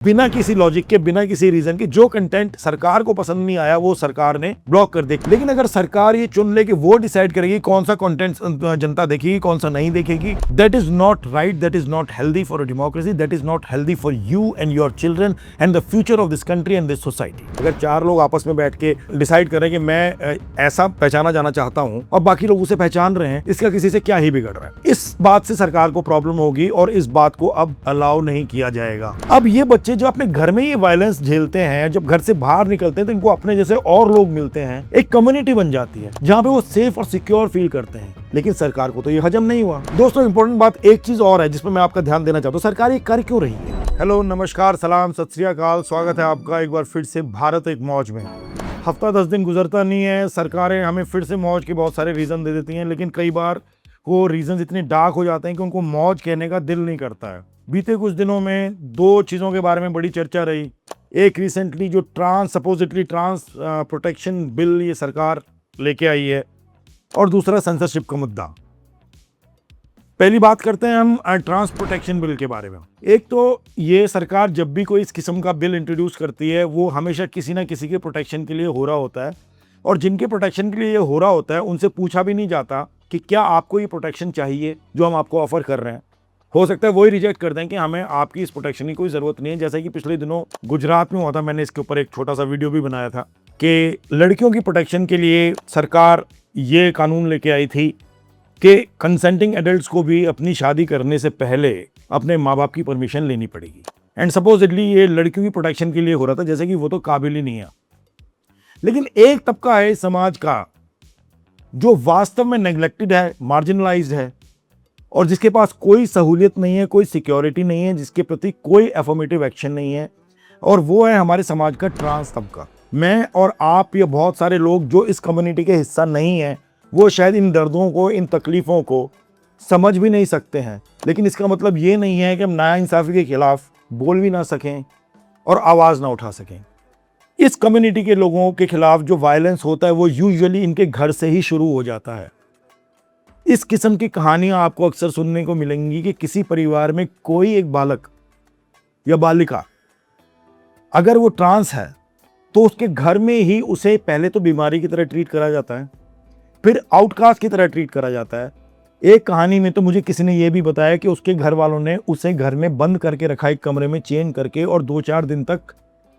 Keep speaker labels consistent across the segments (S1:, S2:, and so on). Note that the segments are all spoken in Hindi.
S1: बिना किसी लॉजिक के, बिना किसी रीजन के, जो कंटेंट सरकार को पसंद नहीं आया वो सरकार ने ब्लॉक कर दे। लेकिन अगर सरकार ये चुन ले कि वो डिसाइड करेगी कौन सा कंटेंट जनता देखेगी, कौन सा नहीं देखेगी, that is not right, that is not healthy for a democracy, that is not healthy for you and your children and the future of this country and this society. अगर चार लोग आपस में बैठ के डिसाइड करें कि मैं ऐसा पहचाना जाना चाहता हूं और बाकी लोग उसे पहचान रहे हैं, इसका किसी से क्या ही बिगड़ रहा है। इस बात से सरकार को प्रॉब्लम होगी और इस बात को अब अलाउ नहीं किया जाएगा। अब ये बच्चे जो अपने घर में ये वायलेंस झेलते हैं, जब घर से बाहर निकलते हैं तो इनको अपने जैसे और लोग मिलते हैं, एक कम्युनिटी बन जाती है जहां पे वो सेफ और सिक्योर फील करते हैं। लेकिन सरकार को तो ये हजम नहीं हुआ। दोस्तों, इंपॉर्टेंट बात एक चीज और है जिसमें मैं आपका ध्यान देना चाहता हूँ, सरकार ये कर क्यों रही है। हेलो, नमस्कार, सलाम, सत श्री अकाल, स्वागत है आपका एक बार फिर से भारत एक मौज में। हफ्ता 10 दिन गुजरता नहीं है, सरकारें हमें फिर से मौज के बहुत सारे रीजन दे देती हैं, लेकिन कई बार वो रीजन इतने डार्क हो जाते हैं कि उनको मौज कहने का दिल नहीं करता है। बीते कुछ दिनों में दो चीज़ों के बारे में बड़ी चर्चा रही। एक रिसेंटली जो सपोजिटली ट्रांस प्रोटेक्शन बिल ये सरकार लेके आई है, और दूसरा सेंसरशिप का मुद्दा। पहली बात करते हैं हम ट्रांस प्रोटेक्शन बिल के बारे में। एक तो ये सरकार जब भी कोई इस किस्म का बिल इंट्रोड्यूस करती है वो हमेशा किसी ना किसी के प्रोटेक्शन के लिए हो रहा होता है, और जिनके प्रोटेक्शन के लिए ये हो रहा होता है उनसे पूछा भी नहीं जाता कि क्या आपको ये प्रोटेक्शन चाहिए जो हम आपको ऑफर कर रहे हैं। हो सकता है वही रिजेक्ट कर दें कि हमें आपकी इस प्रोटेक्शन की कोई ज़रूरत नहीं है। जैसे कि पिछले दिनों गुजरात में हुआ था, मैंने इसके ऊपर एक छोटा सा वीडियो भी बनाया था कि लड़कियों की प्रोटेक्शन के लिए सरकार ये कानून लेके आई थी कि कंसेंटिंग एडल्ट्स को भी अपनी शादी करने से पहले अपने माँ बाप की परमिशन लेनी पड़ेगी। एंड सपोजिटली ये लड़कियों की प्रोटेक्शन के लिए हो रहा था, जैसे कि वो तो काबिल ही नहीं है। लेकिन एक तबका है समाज का जो वास्तव में नेग्लेक्टेड है, मार्जिनलाइज्ड है, और जिसके पास कोई सहूलियत नहीं है, कोई सिक्योरिटी नहीं है, जिसके प्रति कोई एफर्मेटिव एक्शन नहीं है, और वो है हमारे समाज का ट्रांस तबका। मैं और आप या बहुत सारे लोग जो इस कम्युनिटी के हिस्सा नहीं है, वो शायद इन दर्दों को, इन तकलीफ़ों को समझ भी नहीं सकते हैं। लेकिन इसका मतलब ये नहीं है कि हम नाइंसाफ़ी के खिलाफ बोल भी ना सकें और आवाज़ ना उठा सकें। इस कम्युनिटी के लोगों के खिलाफ जो वायलेंस होता है वो यूजुअली इनके घर से ही शुरू हो जाता है। इस किस्म की कहानियां आपको अक्सर सुनने को मिलेंगी कि किसी परिवार में कोई एक बालक या बालिका अगर वो ट्रांस है तो उसके घर में ही उसे पहले तो बीमारी की तरह ट्रीट करा जाता है, फिर आउटकास्ट की तरह ट्रीट करा जाता है। एक कहानी में तो मुझे किसी ने यह भी बताया कि उसके घर वालों ने उसे घर में बंद करके रखा, एक कमरे में चेन करके, और 2-4 दिन तक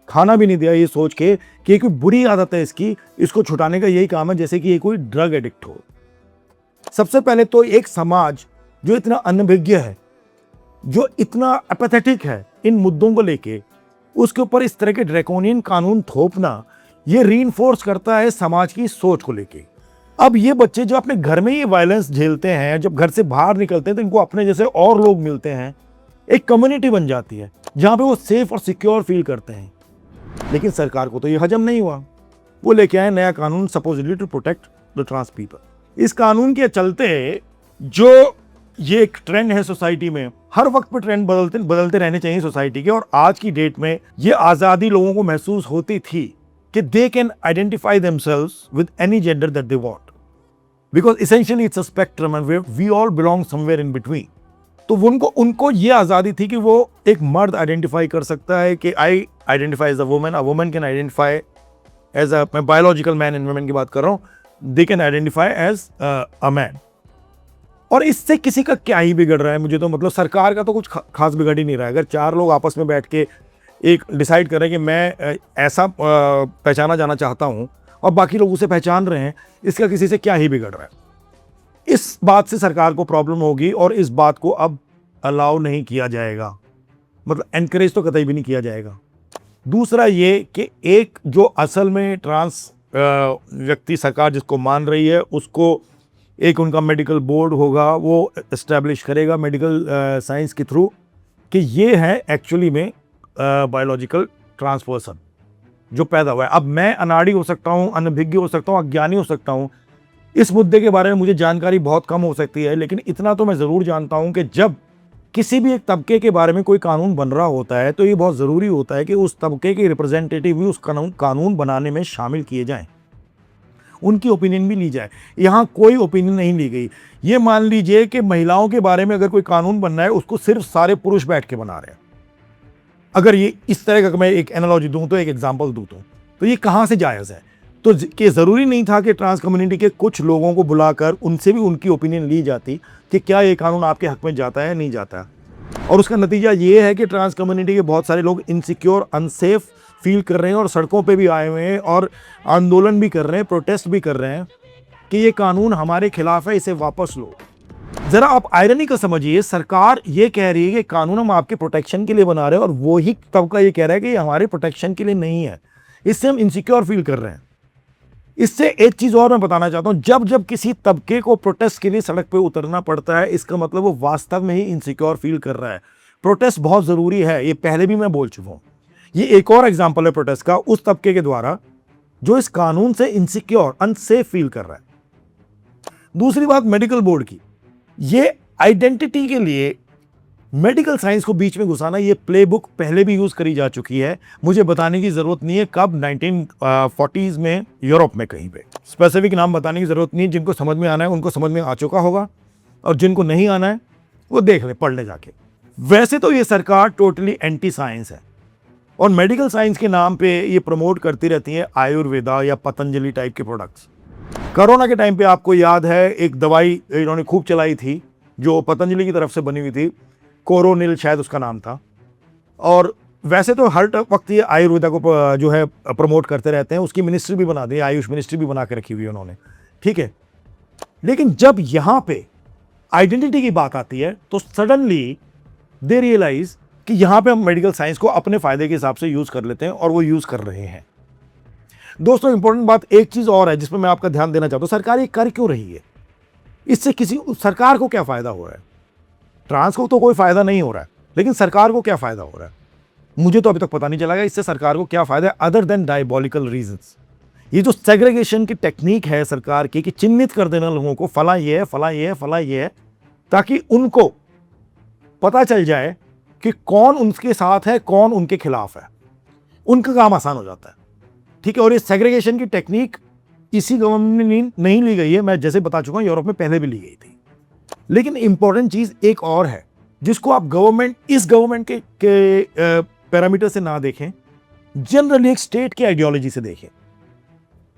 S1: खाना भी नहीं दिया, ये सोच के कि कोई बुरी आदत है इसकी, इसको छुटाने का यही काम है जैसे कि ये कोई ड्रग एडिक्ट हो। सबसे पहले तो एक समाज जो इतना अनभिज्ञ है, जो इतना एपैथेटिक है इन मुद्दों को लेके, उसके ऊपर इस तरह के ड्रैकोनियन कानून थोपना, ये रीइंफोर्स करता है समाज की सोच को लेके। अब ये बच्चे जो अपने घर में ये वायलेंस झेलते हैं, जब घर से बाहर निकलते हैं तो इनको अपने जैसे और लोग मिलते हैं, एक कम्युनिटी बन जाती है जहां पे वो सेफ और सिक्योर फील करते हैं। लेकिन सरकार को तो ये हजम नहीं हुआ। वो लेके आए नया कानून, supposedly to protect the trans people. इस कानून के चलते जो ये एक ट्रेंड है सोसाइटी में, हर वक्त पे ट्रेंड बदलते रहने चाहिए सोसाइटी के, और आज की डेट में ये आज़ादी लोगों को महसूस होती थी कि they can identify themselves with any gender that they want, because essentially it's a spectrum and we all belong somewhere in between. तो उनको ये आज़ादी थी कि वो एक मर्द आइडेंटिफाई कर सकता है कि I identify as a woman can identify as a, मैं बायोलॉजिकल मैन एंड वुमेन की बात कर रहा हूँ, they can identify as a man. और इससे किसी का क्या ही बिगड़ रहा है। मुझे तो मतलब सरकार का तो कुछ खास बिगड़ ही नहीं रहा है। अगर चार लोग आपस में बैठ के एक डिसाइड करें कि मैं ऐसा पहचाना जाना चाहता हूँ और बाकी लोग उसे पहचान रहे हैं, इसका किसी से क्या ही बिगड़ रहा है। इस बात से सरकार को प्रॉब्लम होगी और इस बात को अब अलाउ नहीं किया जाएगा, मतलब एनकरेज तो कतई भी नहीं किया जाएगा। दूसरा ये कि एक जो असल में ट्रांस व्यक्ति सरकार जिसको मान रही है, उसको एक उनका मेडिकल बोर्ड होगा, वो इस्टेब्लिश करेगा मेडिकल साइंस के थ्रू कि ये है एक्चुअली में बायोलॉजिकल ट्रांस पर्सन जो पैदा हुआ है। अब मैं अनाड़ी हो सकता हूँ, अनभिज्ञ हो सकता हूँ, अज्ञानी हो सकता हूँ, इस मुद्दे के बारे में मुझे जानकारी बहुत कम हो सकती है, लेकिन इतना तो मैं ज़रूर जानता हूँ कि जब किसी भी एक तबके के बारे में कोई कानून बन रहा होता है तो ये बहुत ज़रूरी होता है कि उस तबके के रिप्रेजेंटेटिव भी उस कानून बनाने में शामिल किए जाएं, उनकी ओपिनियन भी ली जाए। यहाँ कोई ओपिनियन नहीं ली गई। ये मान लीजिए कि महिलाओं के बारे में अगर कोई कानून बनना है, उसको सिर्फ सारे पुरुष बैठ के बना रहे हैं, अगर ये इस तरह का मैं एक एनालॉजी दूं तो, एक एग्जांपल दूं तो ये कहां से जायज़ है? तो कि ज़रूरी नहीं था कि ट्रांस कम्युनिटी के कुछ लोगों को बुलाकर उनसे भी उनकी ओपिनियन ली जाती कि क्या ये कानून आपके हक में जाता है, नहीं जाता। और उसका नतीजा ये है कि ट्रांस कम्युनिटी के बहुत सारे लोग इनसिक्योर, अनसेफ फील कर रहे हैं और सड़कों पे भी आए हुए हैं और आंदोलन भी कर रहे हैं, प्रोटेस्ट भी कर रहे हैं कि ये कानून हमारे खिलाफ है, इसे वापस लो। जरा आप आयरनी को समझिए, सरकार ये कह रही है कि कानून हम आपके प्रोटेक्शन के लिए बना रहे हैं और वो ही तबका ये कह रहा है कि ये हमारे प्रोटेक्शन के लिए नहीं है, इससे हम इनसिक्योर फील कर रहे हैं। इससे एक चीज और मैं बताना चाहता हूं, जब जब किसी तबके को प्रोटेस्ट के लिए सड़क पे उतरना पड़ता है, इसका मतलब वो वास्तव में ही इनसिक्योर फील कर रहा है। प्रोटेस्ट बहुत जरूरी है, ये पहले भी मैं बोल चुका हूं। ये एक और एग्जांपल है प्रोटेस्ट का, उस तबके के द्वारा जो इस कानून से इनसिक्योर, अनसेफ फील कर रहा है। दूसरी बात मेडिकल बोर्ड की, ये आइडेंटिटी के लिए मेडिकल साइंस को बीच में घुसाना, ये प्लेबुक पहले भी यूज करी जा चुकी है, मुझे बताने की जरूरत नहीं है कब, 1940s में यूरोप में कहीं पे। स्पेसिफिक नाम बताने की जरूरत नहीं है, जिनको समझ में आना है उनको समझ में आ चुका होगा और जिनको नहीं आना है वो देख ले, पढ़ ले जाके। वैसे तो ये सरकार टोटली एंटी साइंस है और मेडिकल साइंस के नाम पे ये प्रमोट करती रहती है आयुर्वेदा या पतंजलि टाइप के प्रोडक्ट्स। कोरोना के टाइम पे आपको याद है एक दवाई इन्होंने खूब चलाई थी जो पतंजलि की तरफ से बनी हुई थी, कोरोनिल शायद उसका नाम था। और वैसे तो हर वक्त ये आयुर्वेदा को जो है प्रमोट करते रहते हैं, उसकी मिनिस्ट्री भी बना दी, आयुष मिनिस्ट्री भी बना के रखी हुई है उन्होंने, ठीक है। लेकिन जब यहां पे आइडेंटिटी की बात आती है तो सडनली दे रियलाइज कि यहां पे हम मेडिकल साइंस को अपने फायदे के हिसाब से यूज कर लेते हैं और वो यूज कर रहे हैं। दोस्तों इंपॉर्टेंट बात एक चीज और है जिसमें मैं आपका ध्यान देना चाहता हूं, सरकार ये कर क्यों रही है? इससे किसी सरकार को क्या फायदा हो रहा है? ट्रांस को तो कोई फायदा नहीं हो रहा है, लेकिन सरकार को क्या फायदा हो रहा है मुझे तो अभी तक पता नहीं चला है इससे सरकार को क्या फायदा है, अदर देन डायबॉलिकल रीजंस। ये जो सेग्रीगेशन की टेक्निक है सरकार की कि चिन्हित कर देना लोगों को, फला ये है, फला ये है, फला ये है, ताकि उनको पता चल जाए कि कौन उनके साथ है, कौन उनके खिलाफ है, उनका काम आसान हो जाता है, ठीक है। और ये सेग्रीगेशन की टेक्निक इसी गवर्नमेंट में नहीं ली गई है, मैं जैसे बता चुका हूं यूरोप में पहले भी ली गई थी। लेकिन इंपॉर्टेंट चीज एक और है जिसको आप इस गवर्नमेंट के पैरामीटर से ना देखें, जनरली एक स्टेट की आइडियोलॉजी से देखें।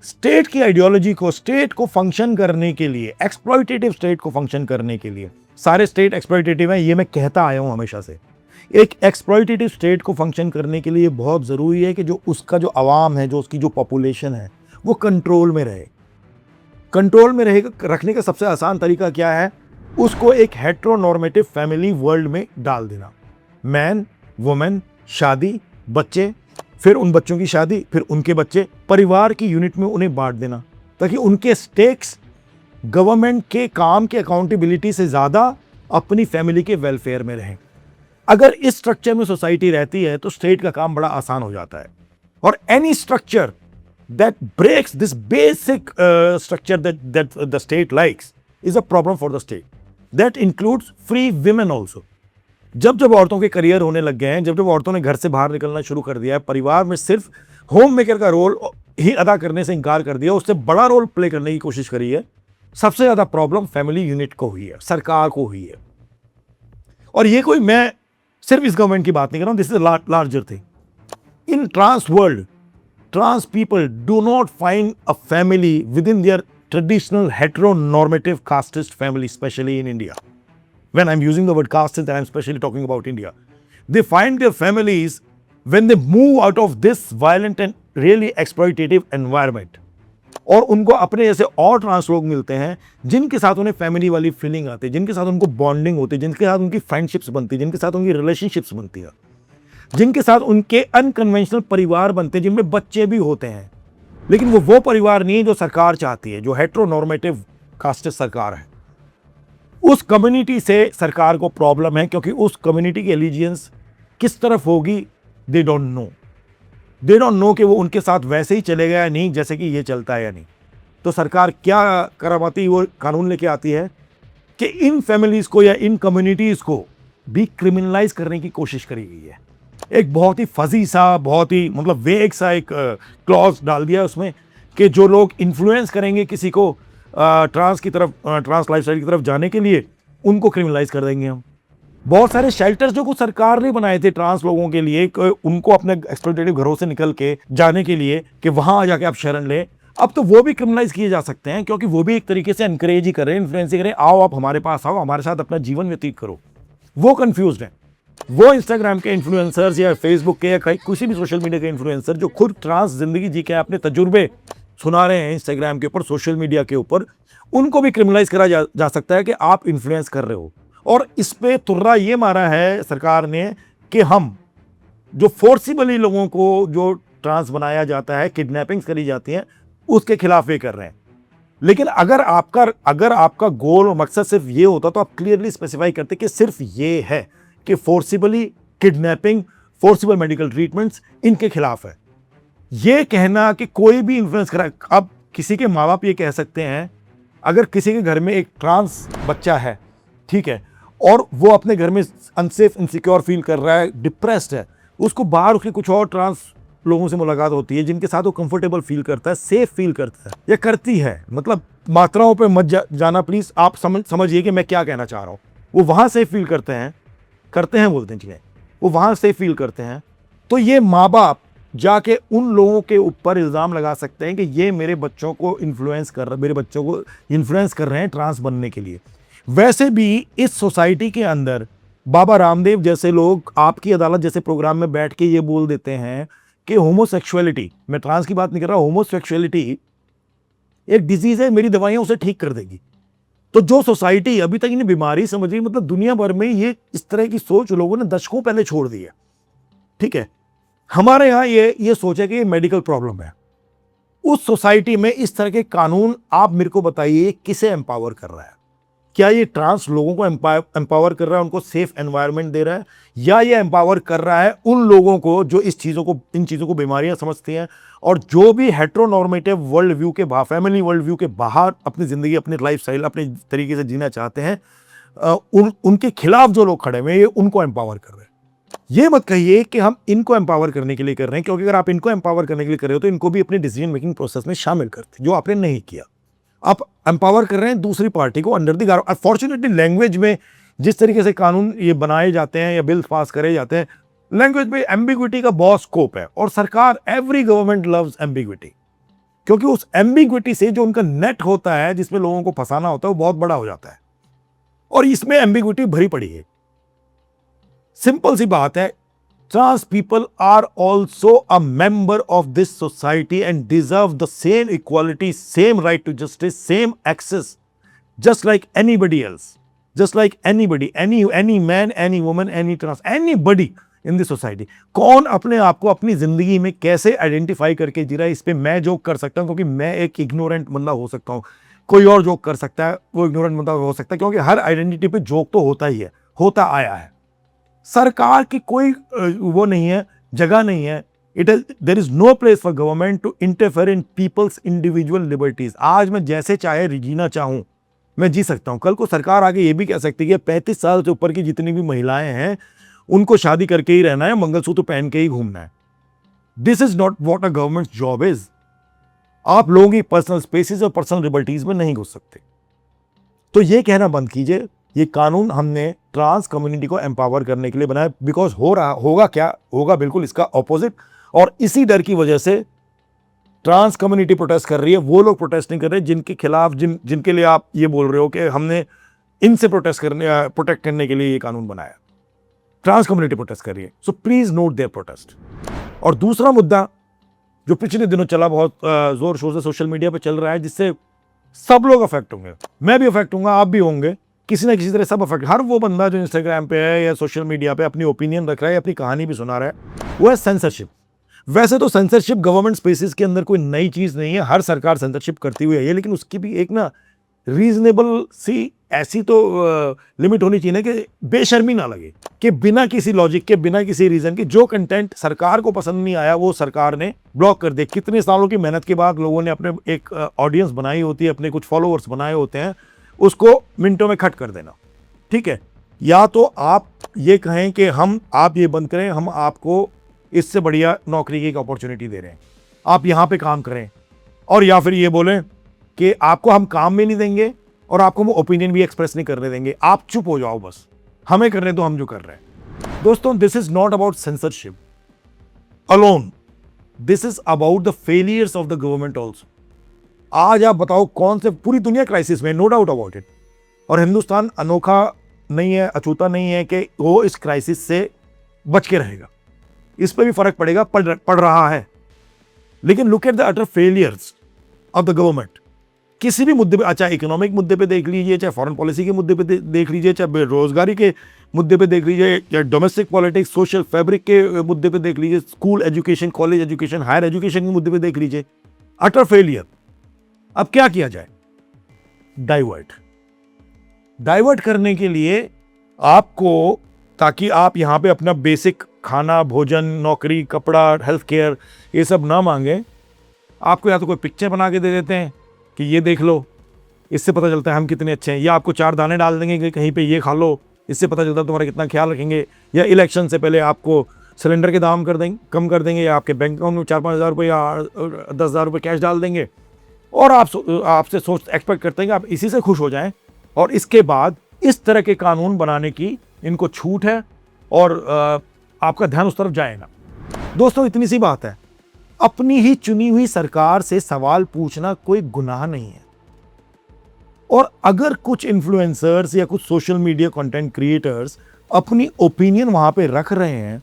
S1: स्टेट की आइडियोलॉजी को, स्टेट को फंक्शन करने के लिए, एक्सप्लॉइटेटिव स्टेट को फंक्शन करने के लिए, सारे स्टेट एक्सप्लॉइटेटिव हैं ये मैं कहता आया हूं हमेशा से, एक एक्सप्लॉइटेटिव स्टेट को फंक्शन करने के लिए बहुत जरूरी है कि जो उसका जो आवाम है, जो उसकी जो पॉपुलेशन है वो कंट्रोल में रहे। कंट्रोल में रखने का सबसे आसान तरीका क्या है? उसको एक हेट्रोनॉर्मेटिव फैमिली वर्ल्ड में डाल देना। मैन, वुमेन, शादी, बच्चे, फिर उन बच्चों की शादी, फिर उनके बच्चे, परिवार की यूनिट में उन्हें बांट देना ताकि उनके स्टेक्स गवर्नमेंट के काम के अकाउंटेबिलिटी से ज्यादा अपनी फैमिली के वेलफेयर में रहें। अगर इस स्ट्रक्चर में सोसाइटी रहती है तो स्टेट का काम बड़ा आसान हो जाता है। और any structure that breaks this basic structure that the state likes is a problem for the state. That includes free women also. जब जब औरतों के करियर होने लग गए हैं, जब जब औरतों ने घर से बाहर निकलना शुरू कर दिया है, परिवार में सिर्फ होम मेकर का रोल ही अदा करने से इनकार कर दिया, उससे बड़ा रोल प्ले करने की कोशिश करी है, सबसे ज्यादा प्रॉब्लम फैमिली यूनिट को हुई है, सरकार को हुई है। और ये कोई, मैं सिर्फ इस गवर्नमेंट की बात नहीं कर रहा हूं, this is a larger thing. In trans world, trans people do not find a family within their traditional heteronormative casteist family, especially in India. When I'm using the word casteist, I'm especially talking about India. They find their families when they move out of this violent and really exploitative environment. और उनको अपने जैसे और ट्रांस लोग मिलते हैं जिनके साथ उन्हें फैमिली वाली फीलिंग आती है, जिनके साथ उनको बॉन्डिंग होती है, जिनके साथ उनकी फ्रेंडशिप्स बनती है, जिनके साथ उनकी रिलेशनशिप्स बनती है, जिनके साथ उनके अनकन्वेंशनल परिवार बनते हैं, जिनमें बच्चे भी होते हैं। लेकिन वो परिवार नहीं है जो सरकार चाहती है, जो हेट्रोनॉर्मेटिव कास्टिस्ट सरकार है। उस कम्युनिटी से सरकार को प्रॉब्लम है क्योंकि उस कम्युनिटी की एलिजियंस किस तरफ होगी दे डोंट नो कि वो उनके साथ वैसे ही चलेगा या नहीं जैसे कि ये चलता है या नहीं। तो सरकार क्या करवाती, वो कानून लेके आती है कि इन फैमिलीज को या इन कम्युनिटीज को भी क्रिमिनलाइज करने की कोशिश करी गई है। एक बहुत ही फजी सा, बहुत ही मतलब वेग सा एक क्लॉज डाल दिया उसमें कि जो लोग इन्फ्लुएंस करेंगे किसी को ट्रांस लाइफस्टाइल की तरफ जाने के लिए, उनको क्रिमिनलाइज कर देंगे हम। बहुत सारे शेल्टर्स जो कुछ सरकार ने बनाए थे ट्रांस लोगों के लिए, उनको अपने एक्सप्लॉइटेटिव घरों से निकल के जाने के लिए कि वहां जाके आप शरण ले, अब तो वो भी क्रिमिनलाइज किए जा सकते हैं, क्योंकि वो भी एक तरीके से एनकरेज ही कर रहे हैं, इन्फ्लुएंस ही कर रहे हैं, आओ आप हमारे पास आओ, हमारे साथ अपना जीवन व्यतीत करो। वो कंफ्यूज्ड है। वो इंस्टाग्राम के इन्फ्लुएंसर्स या फेसबुक के या किसी भी सोशल मीडिया के इन्फ्लुएंसर जो खुद ट्रांस जिंदगी जी के अपने तजुर्बे सुना रहे हैं इंस्टाग्राम के ऊपर, सोशल मीडिया के ऊपर, उनको भी क्रिमिनलाइज करा जा सकता है कि आप इन्फ्लुएंस कर रहे हो। और इस पे तुर्रा ये मारा है सरकार ने कि हम जो फोर्सिबली लोगों को जो ट्रांस बनाया जाता है, किडनैपिंग्स करी जाती हैं, उसके खिलाफ ये कर रहे हैं। लेकिन अगर आपका गोल और मकसद सिर्फ ये होता तो आप क्लियरली स्पेसिफाई करते कि सिर्फ ये है कि forcibly kidnapping, forcible medical treatments इनके खिलाफ है। ये कहना कि कोई भी इन्फ्लुएंस करा, अब किसी के माँ बाप ये कह सकते हैं, अगर किसी के घर में एक ट्रांस बच्चा है, ठीक है, और वो अपने घर में अनसेफ, इनसिक्योर फील कर रहा है, डिप्रेस्ड है, उसको बाहर उसके कुछ और ट्रांस लोगों से मुलाकात होती है जिनके साथ वो कंफर्टेबल फील करता है, सेफ फील करता है या करती है, मतलब मात्राओं पे मत जाना प्लीज, आप समझिए कि मैं क्या कहना चाह रहा हूँ। वो वहाँ सेफ फील करते हैं बोलते हैं चीजें, वो वहाँ सेफ फील करते हैं, तो ये माँ बाप जाके उन लोगों के ऊपर इल्ज़ाम लगा सकते हैं कि ये मेरे बच्चों को इन्फ्लुएंस कर रहे हैं ट्रांस बनने के लिए। वैसे भी इस सोसाइटी के अंदर बाबा रामदेव जैसे लोग आपकी अदालत जैसे प्रोग्राम में बैठ के ये बोल देते हैं कि होमोसेक्सुअलिटी, मैं ट्रांस की बात नहीं कर रहा, होमोसेक्सुअलिटी एक डिजीज है, मेरी दवाइयां उसे ठीक कर देगी। तो जो सोसाइटी अभी तक इन्हें बीमारी समझ रही, मतलब दुनिया भर में ये इस तरह की सोच लोगों ने दशकों पहले छोड़ दी है, ठीक है। हमारे यहाँ ये सोच है कि ये मेडिकल प्रॉब्लम है। उस सोसाइटी में इस तरह के कानून, आप मेरे को बताइए, किसे एम्पावर कर रहा है? क्या ये ट्रांस लोगों को एम्पावर कर रहा है, उनको सेफ एनवायरनमेंट दे रहा है, या ये एम्पावर कर रहा है उन लोगों को जो इन चीज़ों को बीमारियां समझती हैं और जो भी हेट्रोनॉर्मेटिव वर्ल्ड व्यू के बाहर, फैमिली वर्ल्ड व्यू के बाहर अपनी ज़िंदगी, अपनी लाइफस्टाइल, अपने तरीके से जीना चाहते हैं, उनके खिलाफ जो लोग खड़े हुए हैं, ये उनको एम्पावर कर रहे हैं। ये मत कहिए कि हम इनको एम्पावर करने के लिए कर रहे हैं, क्योंकि अगर आप इनको एम्पावर करने के लिए कर रहे हो तो इनको भी अपने डिसीजन मेकिंग प्रोसेस में शामिल करते, जो आपने नहीं किया। आप एम्पावर कर रहे हैं दूसरी पार्टी को under the guarantee. Unfortunately language में जिस तरीके से कानून ये बनाए जाते हैं या बिल पास करे जाते हैं, लैंग्वेज में एम्बिग्विटी का बहुत स्कोप है, और सरकार, एवरी गवर्नमेंट लव्स एम्बिग्विटी, क्योंकि उस एम्बिग्विटी से जो उनका नेट होता है जिसमें लोगों को फंसाना होता है वो बहुत बड़ा हो जाता है, और इसमें एम्बिग्विटी भरी पड़ी है। सिंपल सी बात है, trans people are also a member of this society and deserve the same equality, same right to justice, same access, just like anybody else, just like anybody, any man, any woman, any trans, anybody in the society। कौन अपने आप को अपनी जिंदगी में कैसे आइडेंटिफाई करके जी रहा है, इस पे मैं जोक कर सकता हूँ, क्योंकि मैं एक इग्नोरेंट बंदा हो सकता हूँ, कोई और जोक कर सकता है, वो इग्नोरेंट बंदा हो सकता है, क्योंकि हर आइडेंटिटी पे जोक तो होता ही है, होता आया है। सरकार की कोई वो नहीं है, जगह नहीं है। There is no place for government to interfere in people's individual liberties. आज मैं जैसे चाहे जीना चाहूं मैं जी सकता हूं, कल को सरकार आगे ये भी कह सकती है कि 35 साल से ऊपर की जितनी भी महिलाएं हैं उनको शादी करके ही रहना है, मंगलसूत्र पहन के ही घूमना है। This is not what a government job is. आप लोगों की पर्सनल स्पेसेस और पर्सनल लिबर्टीज में नहीं घुस सकते। तो ये कहना बंद कीजिए, ये कानून हमने ट्रांस कम्युनिटी को एम्पावर करने के लिए बनाया, बिकॉज होगा क्या होगा, बिल्कुल इसका ऑपोजिट। और इसी डर की वजह से ट्रांस कम्युनिटी प्रोटेस्ट कर रही है। वो लोग प्रोटेस्ट नहीं कर रहे जिनके खिलाफ, जिनके लिए आप ये बोल रहे हो कि हमने इनसे प्रोटेक्ट करने के लिए ये कानून बनाया। ट्रांस कम्युनिटी प्रोटेस्ट कर रही है, so please note their protest. और दूसरा मुद्दा जो पिछले दिनों चला, बहुत जोर शोर से सोशल मीडिया पे चल रहा है, जिससे सब लोग अफेक्ट होंगे, मैं भी अफेक्ट होऊंगा, आप भी होंगे, किसी ना किसी तरह सब अफेक्ट। हर वो बंदा जो इंस्टाग्राम पे है या सोशल मीडिया पे अपनी ओपिनियन रख रहा है, अपनी कहानी भी सुना रहा है, वो है सेंसरशिप। वैसे तो सेंसरशिप गवर्नमेंट स्पेसेस के अंदर कोई नई चीज नहीं है, हर सरकार सेंसरशिप करती हुई है, लेकिन उसकी भी एक ना रीजनेबल सी ऐसी तो लिमिट होनी चाहिए कि बेशर्मी ना लगे, कि बिना किसी लॉजिक के, बिना किसी रीजन के जो कंटेंट सरकार को पसंद नहीं आया वो सरकार ने ब्लॉक कर दे। कितने सालों की मेहनत के बाद लोगों ने अपने एक ऑडियंस बनाई होती है, अपने कुछ फॉलोअर्स बनाए होते हैं, उसको मिनटों में खट कर देना, ठीक है। या तो आप ये कहें कि आप ये बंद करें, हम आपको इससे बढ़िया नौकरी की एक अपॉर्चुनिटी दे रहे हैं, आप यहाँ पे काम करें, और या फिर ये बोलें कि आपको हम काम में नहीं देंगे और आपको वो ओपिनियन भी एक्सप्रेस नहीं करने देंगे, आप चुप हो जाओ बस। हमें करने तो हम जो कर रहे हैं। दोस्तों, this is not about censorship alone, this is about the failures of the government also. आज आप बताओ कौन से, पूरी दुनिया क्राइसिस में, नो डाउट अबाउट इट, और हिंदुस्तान अनोखा नहीं है, अछूता नहीं है कि वो इस क्राइसिस से बच के रहेगा। इस पर भी फर्क पड़ेगा, पड़ रहा है। लेकिन look at the utter failures of the government. किसी भी मुद्दे पे, चाहे इकोनॉमिक मुद्दे पे देख लीजिए, चाहे फॉरेन पॉलिसी के मुद्दे पे देख लीजिए, चाहे बेरोजगारी के मुद्दे पे देख लीजिए, चाहे डोमेस्टिक पॉलिटिक्स, सोशल फैब्रिक के मुद्दे पे देख लीजिए, school education, college education, higher education के मुद्दे पे देख लीजिए, अटर फेलियर। अब क्या किया जाए? डाइवर्ट करने के लिए आपको, ताकि आप यहां पे अपना बेसिक खाना, भोजन, नौकरी, कपड़ा, हेल्थ केयर ये सब ना मांगे, आपको या तो कोई पिक्चर बना के दे देते हैं कि ये देख लो, इससे पता चलता है हम कितने अच्छे हैं, या आपको 4 दाने डाल देंगे कि कहीं पे ये खा लो, इससे पता चलता है तुम्हारा कितना ख्याल रखेंगे, या इलेक्शन से पहले आपको सिलेंडर के दाम कम कर देंगे, या आपके बैंक अकाउंट में 4-5 हज़ार रुपये या 10 हज़ार रुपये कैश डाल देंगे, और आपसे एक्सपेक्ट करते हैं कि आप इसी से खुश हो जाएं, और इसके बाद इस तरह के कानून बनाने की इनको छूट है और आपका ध्यान उस तरफ जाएगा। दोस्तों, इतनी सी बात है, अपनी ही चुनी हुई सरकार से सवाल पूछना कोई गुनाह नहीं है। और अगर कुछ इन्फ्लुएंसर्स या कुछ सोशल मीडिया कंटेंट क्रिएटर्स अपनी ओपिनियन वहां पे रख रहे हैं,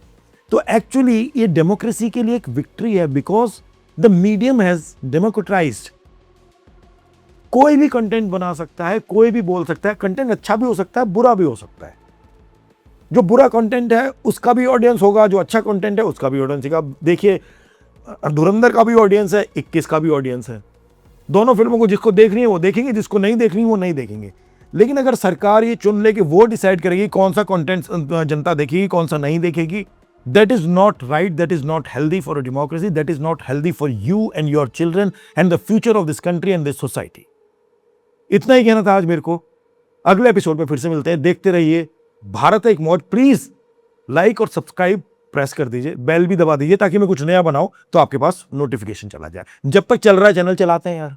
S1: तो एक्चुअली ये डेमोक्रेसी के लिए एक विक्ट्री है, because the medium has democratised. कोई भी कंटेंट बना सकता है, कोई भी बोल सकता है, कंटेंट अच्छा भी हो सकता है, बुरा भी हो सकता है। जो बुरा कंटेंट है उसका भी ऑडियंस होगा, जो अच्छा कंटेंट है उसका भी ऑडियंस होगा। देखिए, धुरंधर का भी ऑडियंस है, 21 का भी ऑडियंस है। दोनों फिल्मों को जिसको देखनी है वो देखेंगे, जिसको नहीं देखनी वो नहीं देखेंगे। लेकिन अगर सरकार ये चुन ले कि वो डिसाइड करेगी कौन सा कंटेंट जनता देखेगी, कौन सा नहीं देखेगी, that is not right, that is not healthy for a democracy, that is not healthy for you and your children and the future of this country and this society. इतना ही कहना था आज मेरे को। अगले एपिसोड में फिर से मिलते हैं। देखते रहिए भारत एक मौज। प्लीज लाइक और सब्सक्राइब प्रेस कर दीजिए, बेल भी दबा दीजिए, ताकि मैं कुछ नया बनाऊं तो आपके पास नोटिफिकेशन चला जाए। जब तक चल रहा है चैनल चलाते हैं यार।